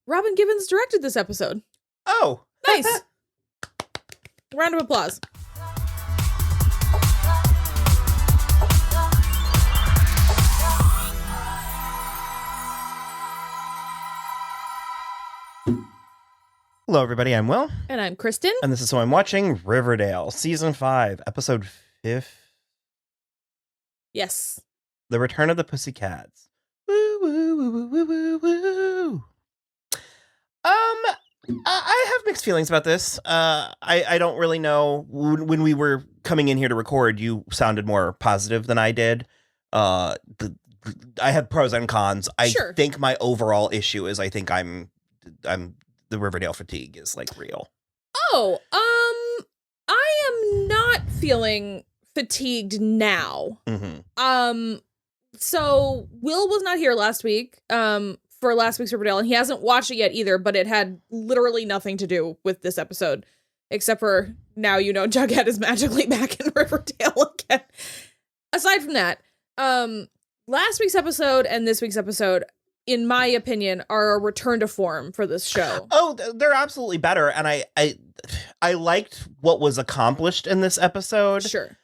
Robin Givens directed this episode. Oh. Nice. Round of applause. Hello, everybody. I'm Will. And I'm Kristen. And this is So I'm Watching Riverdale, Season 5, Episode 5. Yes. The Return of the Pussycats. Woo, woo, woo, woo, woo, woo, woo. I have mixed feelings about this. I don't really know. When we were coming in here to record, you sounded more positive than I did. I have pros and cons. I think my overall issue is I think I'm the Riverdale fatigue is like real. Oh, I am not feeling fatigued now. Mm-hmm. So Will was not here last week, for last week's Riverdale, and he hasn't watched it yet either, but it had literally nothing to do with this episode, except for now, Jughead is magically back in Riverdale again. Aside from that, last week's episode and this week's episode, in my opinion, are a return to form for this show. Oh, they're absolutely better. And I liked what was accomplished in this episode. Sure.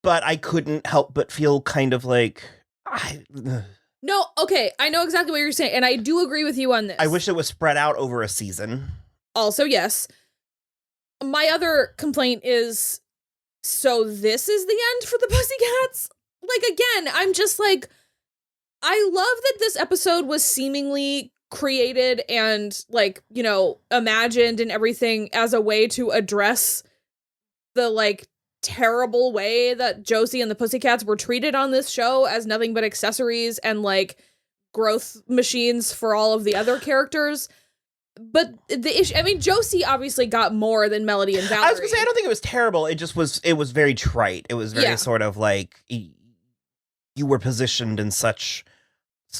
But I couldn't help but feel kind of like... No, okay, I know exactly what you're saying, and I do agree with you on this. I wish it was spread out over a season. Also, yes. My other complaint is, so this is the end for the Pussycats? Like, again, I'm just like... I love that this episode was seemingly created and, like, imagined and everything as a way to address the, like, terrible way that Josie and the Pussycats were treated on this show as nothing but accessories and, like, growth machines for all of the other characters. But the issue, Josie obviously got more than Melody and Valerie. I was gonna say, I don't think it was terrible. It was very trite. It was very sort of like, you were positioned in such...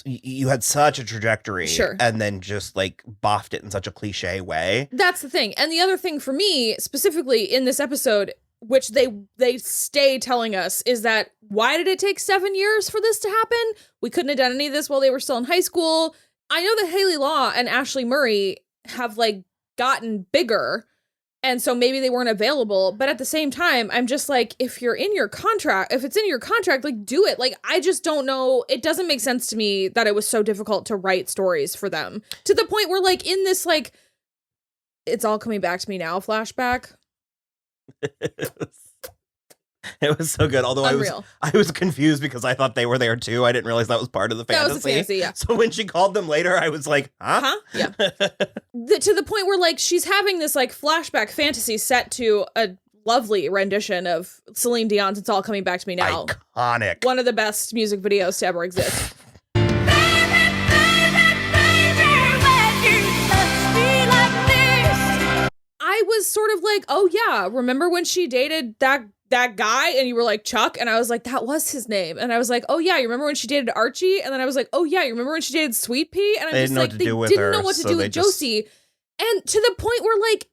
You had such a trajectory, and then just like boffed it in such a cliche way. That's the thing. And the other thing for me, specifically in this episode, which they stay telling us, is that why did it take 7 years for this to happen? We couldn't have done any of this while they were still in high school. I know that Haley Law and Ashley Murray have like gotten bigger, and so maybe they weren't available. But at the same time, I'm just like, if it's in your contract, like, do it. Like, I just don't know. It doesn't make sense to me that it was so difficult to write stories for them to the point where, like, in this, like, it's all coming back to me now flashback. It was so good. Although I was confused because I thought they were there too. I didn't realize that was part of the fantasy. That was the fantasy, yeah. So when she called them later, I was like, huh? Yeah. To the point where, like, she's having this, like, flashback fantasy set to a lovely rendition of Celine Dion's It's All Coming Back to Me Now. Iconic. One of the best music videos to ever exist. I was sort of like, oh yeah, remember when she dated that guy? And you were like, Chuck? And I was like, that was his name. And I was like, oh yeah, you remember when she dated Archie? And then I was like, oh yeah, you remember when she dated Sweet Pea? And I'm just like, they didn't know what to do with Josie. And to the point where, like,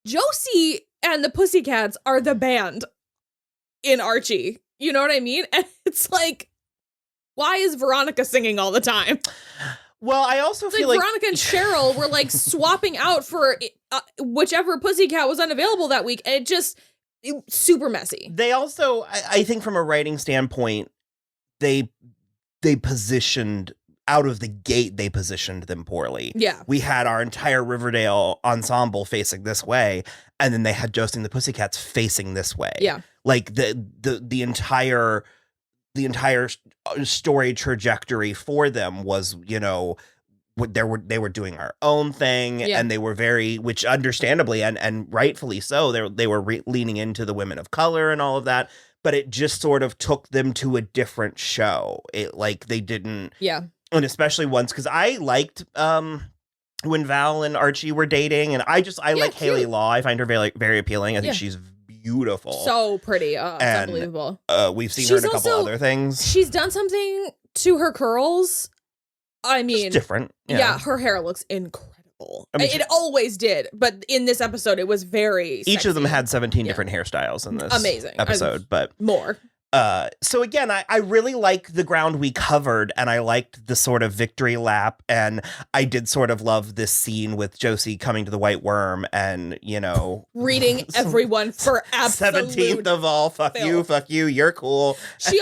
Josie and the Pussycats are the band in Archie. You know what I mean? And it's like, why is Veronica singing all the time? Well, I also feel like Veronica and Cheryl were like swapping out for whichever Pussycat was unavailable that week. And it super messy. They also, I think from a writing standpoint, they positioned out of the gate, they positioned them poorly. Yeah. We had our entire Riverdale ensemble facing this way, and then they had Josie and the Pussycats facing this way. Yeah. Like the entire story trajectory for them was, they were doing our own thing, and they were very, which understandably and rightfully so, they were leaning into the women of color and all of that, but it just sort of took them to a different show. It like they didn't, and especially once, because I liked when Val and Archie were dating, and I like Haley Law. I find her very very appealing. I think she's beautiful, so pretty. It's unbelievable. We've seen her in a couple other things. She's done something to her curls. I mean, it's different. Yeah, her hair looks incredible. It always did, but in this episode, it was very Each sexy. of them had 17 different hairstyles in this amazing episode, but more. So again, I really like the ground we covered, and I liked the sort of victory lap, and I did sort of love this scene with Josie coming to the White Worm and, reading everyone for absolute 17th of all, fuck you, you're cool. She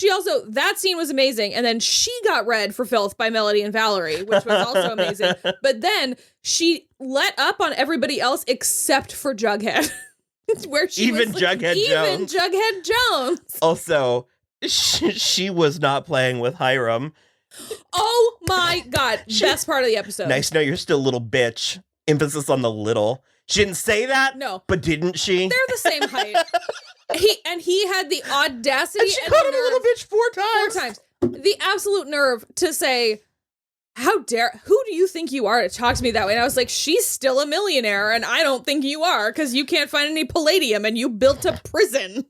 also, that scene was amazing, and then she got read for filth by Melody and Valerie, which was also amazing, but then she let up on everybody else except for Jughead. Where she even was Jughead Jones. Also, she was not playing with Hiram. Oh my God. Best part of the episode. Nice to know you're still a little bitch. Emphasis on the little. She didn't say that. No. But didn't she? They're the same height. He had the audacity. And she called him a little bitch 4 times. 4 times. The absolute nerve to say, who do you think you are to talk to me that way? And I was like, she's still a millionaire, and I don't think you are, because you can't find any palladium, and you built a prison.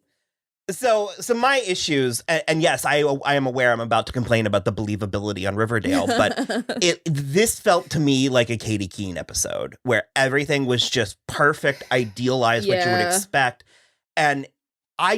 So my issues, and yes, I am aware I'm about to complain about the believability on Riverdale, but this felt to me like a Katy Keene episode, where everything was just perfect, idealized, what you would expect, and I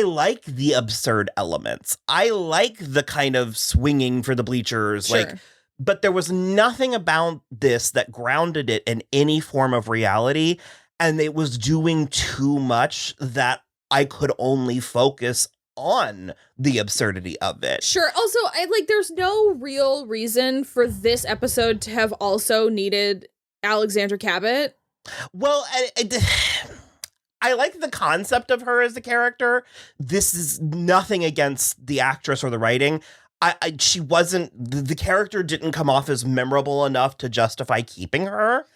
like the absurd elements. I like the kind of swinging for the bleachers, sure. But there was nothing about this that grounded it in any form of reality, and it was doing too much that I could only focus on the absurdity of it. Sure. Also, there's no real reason for this episode to have also needed Alexandra Cabot. Well, I like the concept of her as a character. This is nothing against the actress or the writing. She wasn't, the character didn't come off as memorable enough to justify keeping her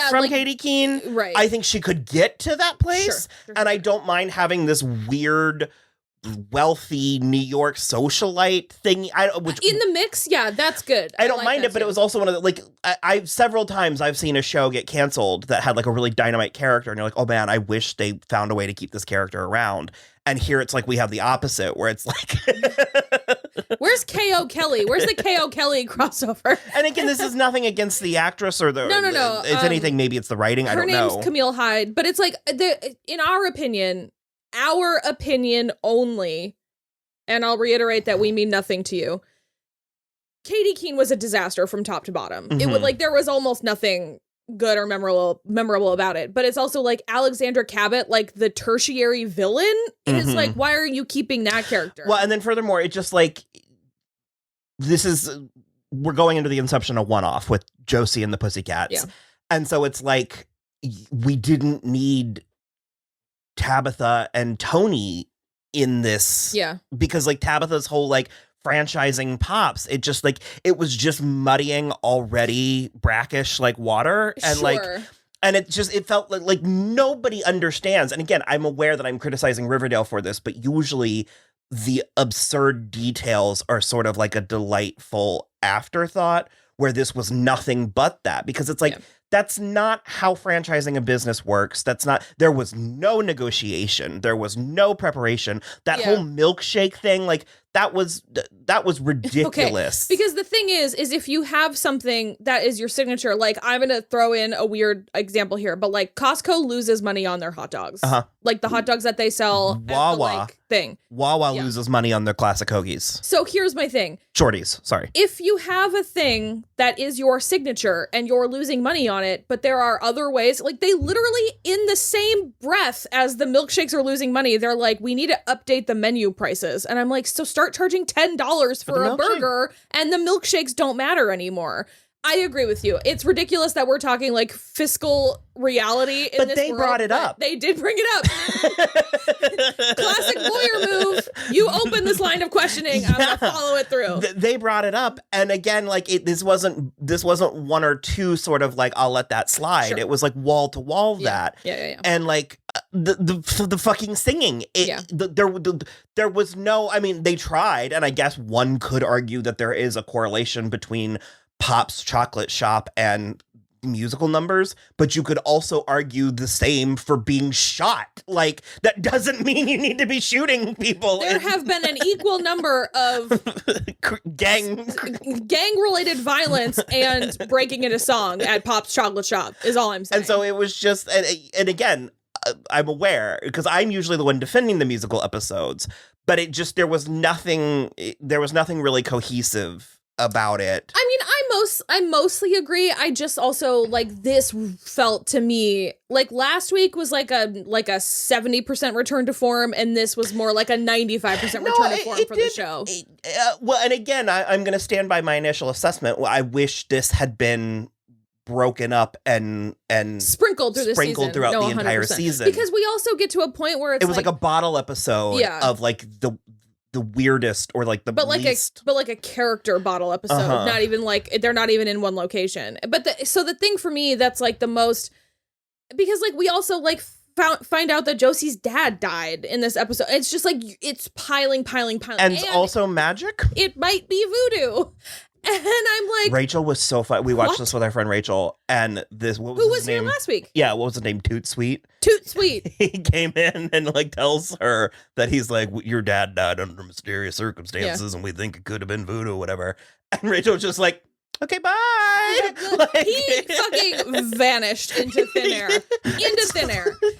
from Katy Keene. Right. I think she could get to that place. Sure. And I don't mind having this weird, wealthy New York socialite thing. Which in the mix, yeah, that's good. I don't mind it, but it was also one of the, I've several times I've seen a show get canceled that had a really dynamite character, and you're like, oh man, I wish they found a way to keep this character around. And here it's we have the opposite, where it's where's K.O. Kelly? Where's the K.O. Kelly crossover? And again, this is nothing against the actress or the... No. If anything, maybe it's the writing. I don't know. Her name's Camille Hyde, but it's in our opinion only, and I'll reiterate that we mean nothing to you, Katy Keene was a disaster from top to bottom. Mm-hmm. It would there was almost nothing good or memorable about it. But it's also Alexandra Cabot, the tertiary villain. And mm-hmm. It's why are you keeping that character? Well, and then furthermore, it just we're going into the inception of one-off with Josie and the Pussycats. Yeah. And so it's we didn't need Tabitha and Tony in this. Yeah. Because Tabitha's whole franchising Pops, it just it was just muddying already brackish water, and sure. And it felt like nobody understands. And again, I'm aware that I'm criticizing Riverdale for this, but usually the absurd details are sort of a delightful afterthought, where this was nothing but that, because it's that's not how franchising a business works. There was no negotiation. There was no preparation. That whole milkshake thing, that was ridiculous. Okay. Because the thing is if you have something that is your signature, I'm going to throw in a weird example here, but Costco loses money on their hot dogs. Uh-huh. The hot dogs that they sell Wawa. at the thing. Wawa loses money on their classic hoagies. So here's my thing. Shorties, sorry. If you have a thing that is your signature and you're losing money on it, but there are other ways, they literally in the same breath as the milkshakes are losing money, they're we need to update the menu prices. And I'm so start charging $10 for a burger and the milkshakes don't matter anymore. I agree with you. It's ridiculous that we're talking fiscal reality in but this they world, brought it up. They did bring it up. Classic lawyer move. You open this line of questioning, I'm gonna follow it through. They brought it up, and again, this wasn't one or two sort of I'll let that slide. Sure. It was wall to wall that. Yeah. And the fucking singing. There was no. I mean, they tried, and I guess one could argue that there is a correlation between Pop's Chocolate Shop and musical numbers, but you could also argue the same for being shot. That doesn't mean you need to be shooting people. There have been an equal number of gang-related violence and breaking into song at Pop's Chocolate Shop is all I'm saying. And so it was just, and again, I'm aware because I'm usually the one defending the musical episodes, but there was nothing really cohesive about it. I mean, I mostly agree. I just also like this felt to me like last week was like a 70% return to form, and this was more like a 95% return to form for the show. Well, and again, I'm going to stand by my initial assessment. I wish this had been broken up and sprinkled throughout the entire season, because we also get to a point where it was like a bottle episode of like the weirdest or like the least, like a character bottle episode, not even like they're not even in one location. But the thing for me that's like the most, because like we also like find out that Josie's dad died in this episode. It's just like it's piling, and also magic. It might be voodoo. And I'm like, Rachel was so fun. We watched this with our friend Rachel, and this who was here last week? Yeah, what was his name? Toot Sweet. He came in and like tells her that he's like, your dad died under mysterious circumstances, and we think it could have been voodoo, or whatever. And Rachel's just like, okay, bye. Like, he fucking vanished into thin air.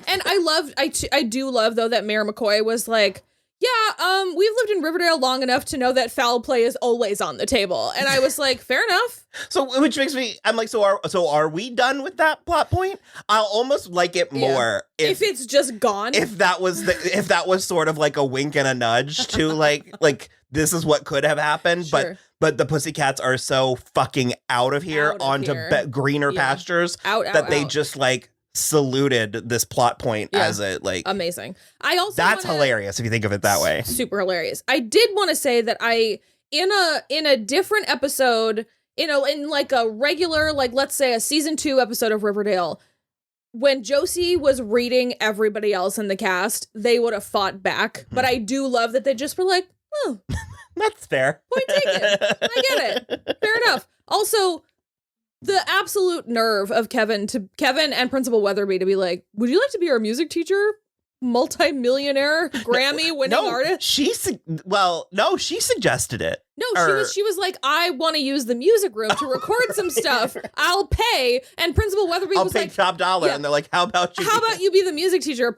And I do love though that Mayor McCoy was like, yeah, we've lived in Riverdale long enough to know that foul play is always on the table. And I was like, fair enough. So, which makes me, I'm like, so are we done with that plot point? I'll almost like it more if it's just gone. If that was sort of like a wink and a nudge to like this is what could have happened, sure. but the Pussycats are so fucking out of here onto greener pastures that they just like saluted this plot point as a like amazing. That's hilarious if you think of it that way. Super hilarious. I did want to say that in a different episode, in like a regular, like let's say a season 2 episode of Riverdale, when Josie was reading everybody else in the cast, they would have fought back. But I do love that they just were like, oh, that's fair. Point taken. I get it. Fair enough. Also, the absolute nerve of Kevin and Principal Weatherby to be like, would you like to be our music teacher? Multi-millionaire Grammy-winning artist? She suggested it. No, she was like, I want to use the music room to record some stuff. I'll pay. And Principal Weatherby was like, I'll pay top dollar. And they're like, how about you be the music teacher?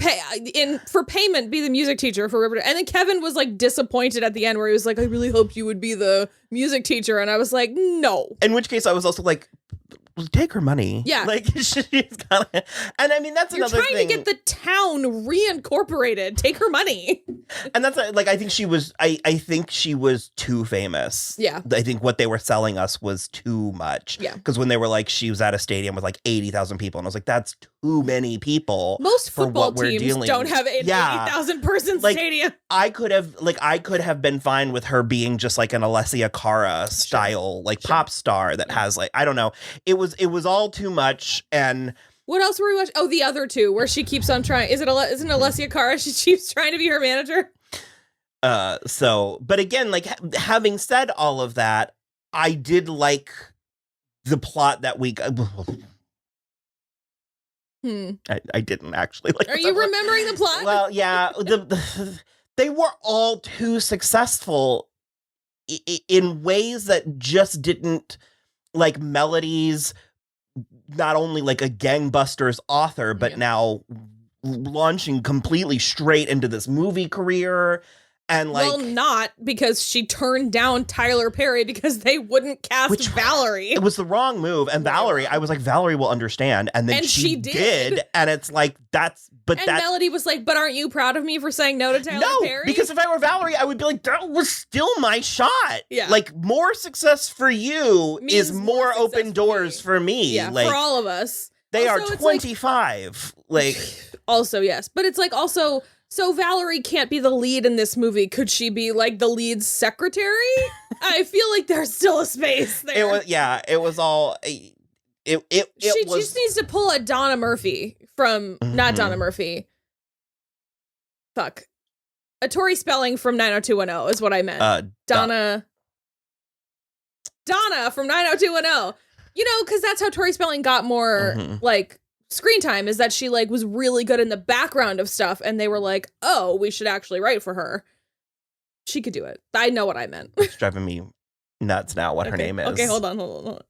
For payment, be the music teacher for Riverdale. And then Kevin was like disappointed at the end where he was like, I really hoped you would be the music teacher. And I was like, no. In which case I was also like, take her money. Yeah. Like, she's kind of, and I mean, that's another thing. You're trying to get the town reincorporated. Take her money. And that's like, I think she was too famous. Yeah. I think what they were selling us was too much. Yeah. Because when they were like, she was at a stadium with like 80,000 people. And I was like, that's too many people. Most football teams don't have an 80,000 person stadium. I could have been fine with her being just like an Alessia Cara style, like pop star that has like, I don't know. It was all too much. And what else were we watching? Oh, the other two where she keeps on trying. Isn't Alessia Cara? She keeps trying to be her manager. But again, like having said all of that, I did like the plot that week. I didn't actually like. Are you remembering the plot? Well, yeah, they were all too successful in ways that just didn't. Like Melody's not only like a gangbusters author, but now launching completely straight into this movie career. And like, well, not because she turned down Tyler Perry because they wouldn't cast Valerie. It was the wrong move. And Valerie, I was like, Valerie will understand. And then she did. And it's like, Melody was like, but aren't you proud of me for saying no to Tyler Perry? Because if I were Valerie, I would be like, that was still my shot. Yeah. Like, more success for you is more open doors for me. Yeah, like, for all of us. They are 25. Like also, yes. But it's like also... So Valerie can't be the lead in this movie. Could she be like the lead's secretary? I feel like there's still a space there. It was all. She just needs to pull a Donna Murphy from not Donna Murphy. Fuck, a Tori Spelling from 90210 is what I meant. Donna from 90210. You know, because that's how Tori Spelling got more like. Screen time is that she like was really good in the background of stuff and they were like, oh, we should actually write for her. She could do it. I know what I meant. It's driving me nuts now what her name is. Okay, hold on.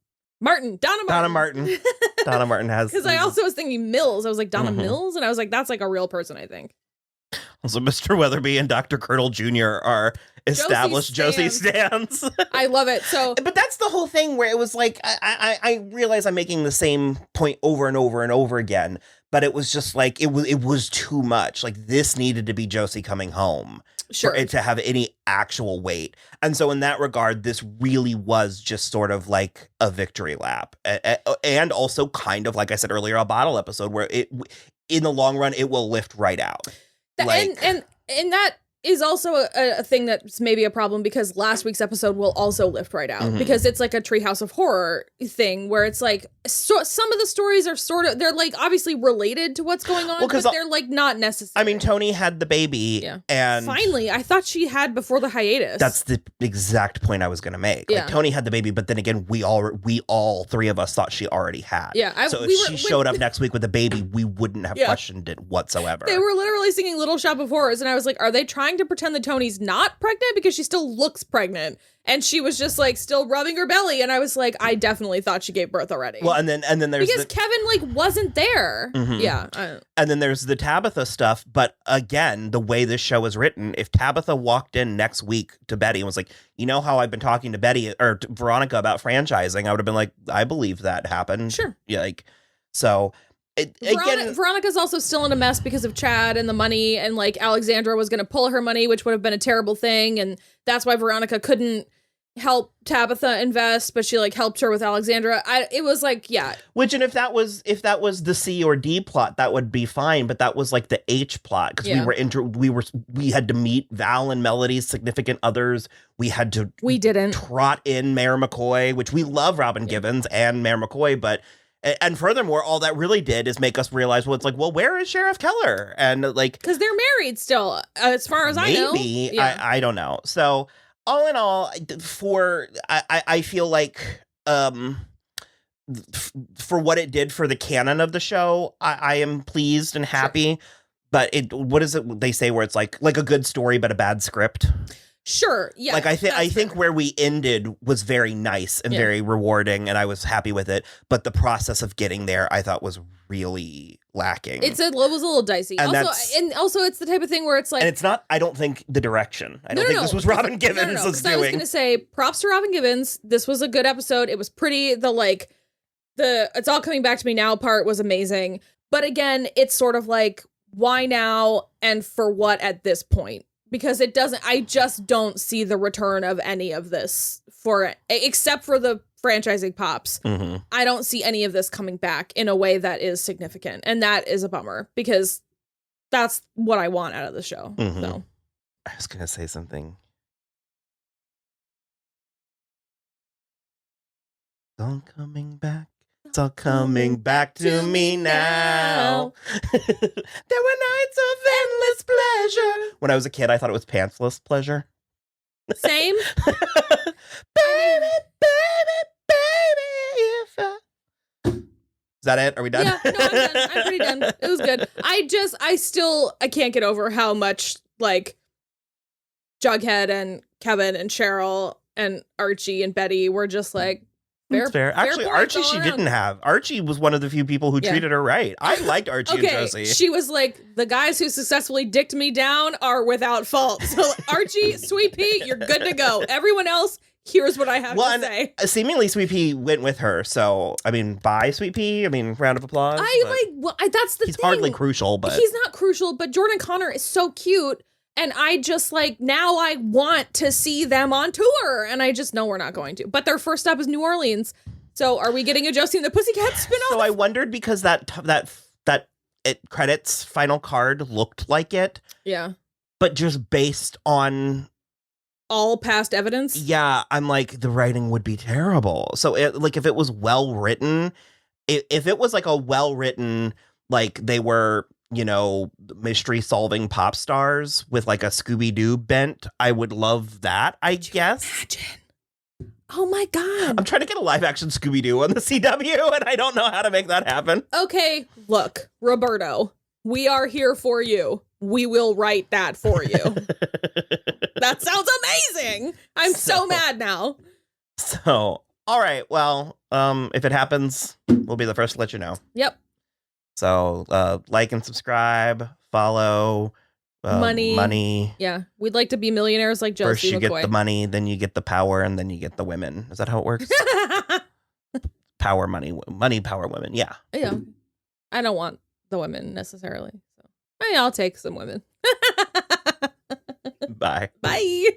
Donna Martin. Donna Martin has. Because I also was thinking Mills. I was like, Donna Mills? And I was like, that's like a real person, I think. Also, Mr. Weatherby and Dr. Curdle Jr. are established Josie stands. I love it. So, but that's the whole thing where it was like, I realize I'm making the same point over and over and over again, but it was just like, it was too much. Like, this needed to be Josie coming home. For it to have any actual weight. And so in that regard, this really was just sort of like a victory lap. And also kind of, like I said earlier, a bottle episode where it, in the long run, it will lift right out. And that is also a thing that's maybe a problem because last week's episode will also lift right out because it's like a Treehouse of Horror thing where it's like some of the stories are sort of, they're like obviously related to what's going on, but they're like not necessary. I mean, Tony had the baby and finally, I thought she had before the hiatus. That's the exact point I was going to make. Like, Tony had the baby, but then again, we all three of us thought she already had. Yeah. So if she showed up next week with a baby, we wouldn't have questioned it whatsoever. They were literally singing Little Shop of Horrors and I was like, are they trying to pretend that Tony's not pregnant because she still looks pregnant and she was just like still rubbing her belly and I was like, I definitely thought she gave birth already. Well, and then there's because Kevin like wasn't there. And then there's the Tabitha stuff, but again, the way this show is written, if Tabitha walked in next week to Betty and was like, you know how I've been talking to Betty or to Veronica about franchising, I would have been like, I believe that happened. Sure. Yeah, like so. Veronica's also still in a mess because of Chad and the money, and like Alexandra was going to pull her money, which would have been a terrible thing, and that's why Veronica couldn't help Tabitha invest, but she like helped her with Alexandra. It was like, which, and if that was the C or D plot, that would be fine, but that was like the H plot because we had to meet Val and Melody's significant others. We didn't trot in Mayor McCoy, which we love Robin Givens and Mayor McCoy, but. And furthermore, all that really did is make us realize, well, it's like, well, where is Sheriff Keller? And like, because they're married still, as far as I know. Maybe I don't know. So all in all, I feel like for what it did for the canon of the show, I am pleased and happy. Sure. But what is it they say where it's like a good story but a bad script? Sure. Yeah. Like I think where we ended was very nice and very rewarding, and I was happy with it. But the process of getting there, I thought, was really lacking. It was a little dicey. And also, it's the type of thing where it's like, and it's not. I don't think the direction. I don't think this was Robin Givens was doing. I was going to say props to Robin Givens. This was a good episode. It was pretty. The it's all coming back to me now part was amazing. But again, it's sort of like, why now and for what at this point? Because I just don't see the return of any of this except for the franchising pops. Mm-hmm. I don't see any of this coming back in a way that is significant. And that is a bummer because that's what I want out of the show. Mm-hmm. So I was going to say something. It's all coming back. It's all coming back to me now. There were nights of endless pleasure. When I was a kid, I thought it was pantsless pleasure. Same. Baby, if I... Is that it? Are we done? Yeah, no, I'm done. I'm pretty done. It was good. I can't get over how much, like, Jughead and Kevin and Cheryl and Archie and Betty were just like, fair. Actually, Archie she didn't have. Archie was one of the few people who treated her right. I liked Archie and Josie. She was like, the guys who successfully dicked me down are without fault. So Archie, Sweet Pea, you're good to go. Everyone else, here's what I have to say. Seemingly Sweet Pea went with her. So, I mean, bye, Sweet Pea. I mean, round of applause. That's the thing. He's hardly crucial, but... He's not crucial, but Jordan Connor is so cute. And I just now I want to see them on tour. And I just know we're not going to. But their first stop is New Orleans. So are we getting a Josie and the Pussycats spinoff? So I wondered because that credits final card looked like it. Yeah. But just based on all past evidence. Yeah. I'm like, the writing would be terrible. So if it was well written, if it was like a well written, like they were, mystery solving pop stars with like a Scooby-Doo bent, I would love that, I guess. Imagine. Oh my God. I'm trying to get a live action Scooby-Doo on the CW and I don't know how to make that happen. Okay, look, Roberto, we are here for you. We will write that for you. That sounds amazing. I'm so mad now. So All right. Well, if it happens, we'll be the first to let you know. Yep. So like and subscribe, follow, money. Yeah. We'd like to be millionaires like Josie. First you McCoy. get the money, then you get the power, and then you get the women. Is that how it works? Power, money, power, women. Yeah. Yeah. I don't want the women necessarily. So I'll take some women. Bye. Bye.